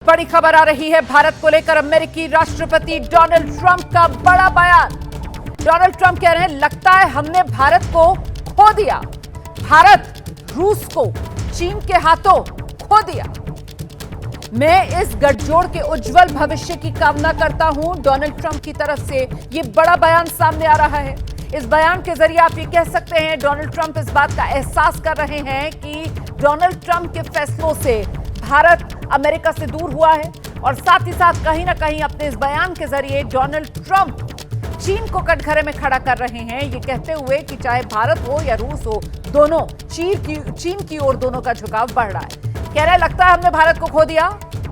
बड़ी खबर आ रही है भारत को लेकर। अमेरिकी राष्ट्रपति डोनाल्ड ट्रंप का बड़ा बयान। डोनाल्ड ट्रंप कह रहे हैं, लगता है हमने भारत को खो दिया। भारत रूस को चीन के हाथों खो दिया। मैं इस गठजोड़ के उज्जवल भविष्य की कामना करता हूं। डोनाल्ड ट्रंप की तरफ से यह बड़ा बयान सामने आ रहा है। इस बयान के जरिए आप ये कह सकते हैं डोनाल्ड ट्रंप इस बात का एहसास कर रहे हैं कि डोनाल्ड ट्रंप के फैसलों से भारत अमेरिका से दूर हुआ है, और साथ ही साथ कहीं ना कहीं अपने इस बयान के जरिए डोनाल्ड ट्रंप चीन को कटघरे में खड़ा कर रहे हैं, ये कहते हुए कि चाहे भारत हो या रूस हो, दोनों चीन की ओर दोनों का झुकाव बढ़ रहा है। कह रहे लगता है हमने भारत को खो दिया।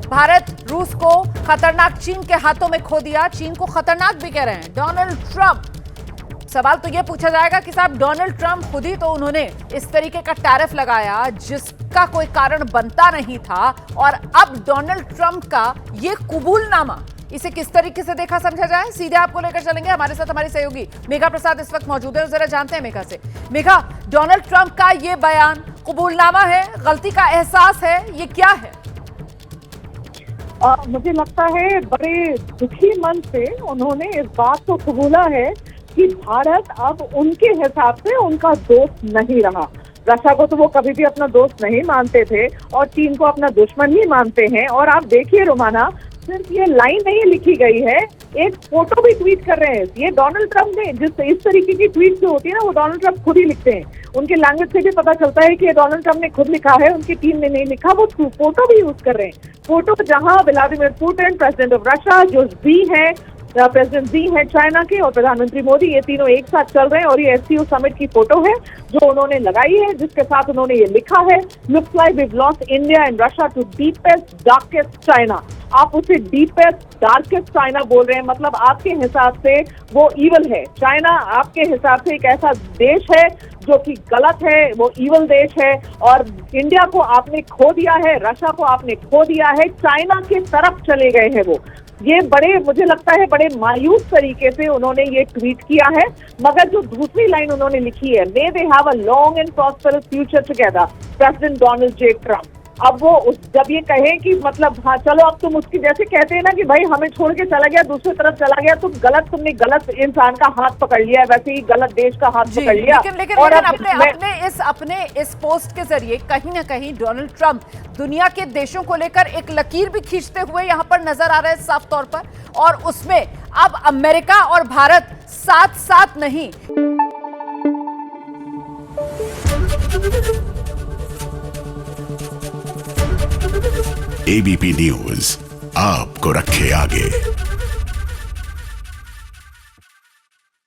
भारत रूस को खतरनाक चीन के हाथों में खो दिया। चीन को खतरनाक भी कह रहे हैं डोनाल्ड ट्रंप। सवाल तो यह पूछा जाएगा कि साहब डोनाल्ड ट्रंप खुद ही तो उन्होंने इस तरीके का टैरिफ लगाया जिसका कोई कारण बनता नहीं था, और अब डोनाल्ड ट्रंप का ये कबूलनामा, इसे किस तरीके से देखा समझा जाए, सीधे आपको लेकर चलेंगे। हमारे साथ हमारी सहयोगी मेघा प्रसाद इस वक्त मौजूद है, जरा जानते हैं मेघा से। मेघा, डोनाल्ड ट्रंप का ये बयान कबूलनामा है, गलती का एहसास है, ये क्या है? मुझे लगता है बड़े दुखी मन से उन्होंने इस बात को कबूला है कि भारत अब उनके हिसाब से उनका दोस्त नहीं रहा। रशिया को तो वो कभी भी अपना दोस्त नहीं मानते थे और चीन को अपना दुश्मन ही मानते हैं। और आप देखिए रोमाना, सिर्फ ये लाइन नहीं लिखी गई है, एक फोटो भी ट्वीट कर रहे हैं। ये डोनाल्ड ट्रंप ने जिस इस तरीके की ट्वीट जो होती है ना, वो डोनाल्ड ट्रंप खुद ही लिखते हैं। उनके लैंग्वेज से भी पता चलता है कि ये डोनाल्ड ट्रंप ने खुद लिखा है, उनकी टीम ने नहीं लिखा। वो फोटो भी यूज कर रहे हैं। फोटो जहां Vladimir Putin, president of Russia, जो जी है, प्रेसिडेंट जी है चाइना के, और प्रधानमंत्री मोदी, ये तीनों एक साथ चल रहे हैं। और ये एससीओ समिट की फोटो है जो उन्होंने लगाई है, जिसके साथ उन्होंने ये लिखा है, looks like we have lost India and Russia to deepest darkest China. आप उसे डीपेस्ट डार्केस्ट चाइना बोल रहे हैं, मतलब आपके हिसाब से वो ईवल है। चाइना आपके हिसाब से एक ऐसा देश है जो कि गलत है, वो ईवल देश है। और इंडिया को आपने खो दिया है, रशिया को आपने खो दिया है, चाइना की तरफ चले गए हैं वो। ये बड़े, मुझे लगता है बड़े मायूस तरीके से उन्होंने ये ट्वीट किया है। मगर जो दूसरी लाइन उन्होंने लिखी है, may they have a long and prosperous future together, president Donald J Trump. अब वो जब ये कहें कि मतलब हाँ चलो, अब तुम उसकी जैसे कहते हैं ना कि भाई हमें छोड़ के चला गया, दूसरी तरफ चला गया, तुमने गलत इंसान का हाथ पकड़ लिया है, वैसे ही गलत देश का हाथ पकड़ लिया। लेकिन अपने इस पोस्ट के जरिए कहीं ना कहीं डोनाल्ड ट्रंप दुनिया के देशों को लेकर एक लकीर भी खींचते हुए यहाँ पर नजर आ रहे हैं साफ तौर पर, और उसमें अब अमेरिका और भारत साथ साथ नहीं। एबीपी न्यूज आपको रखे आगे।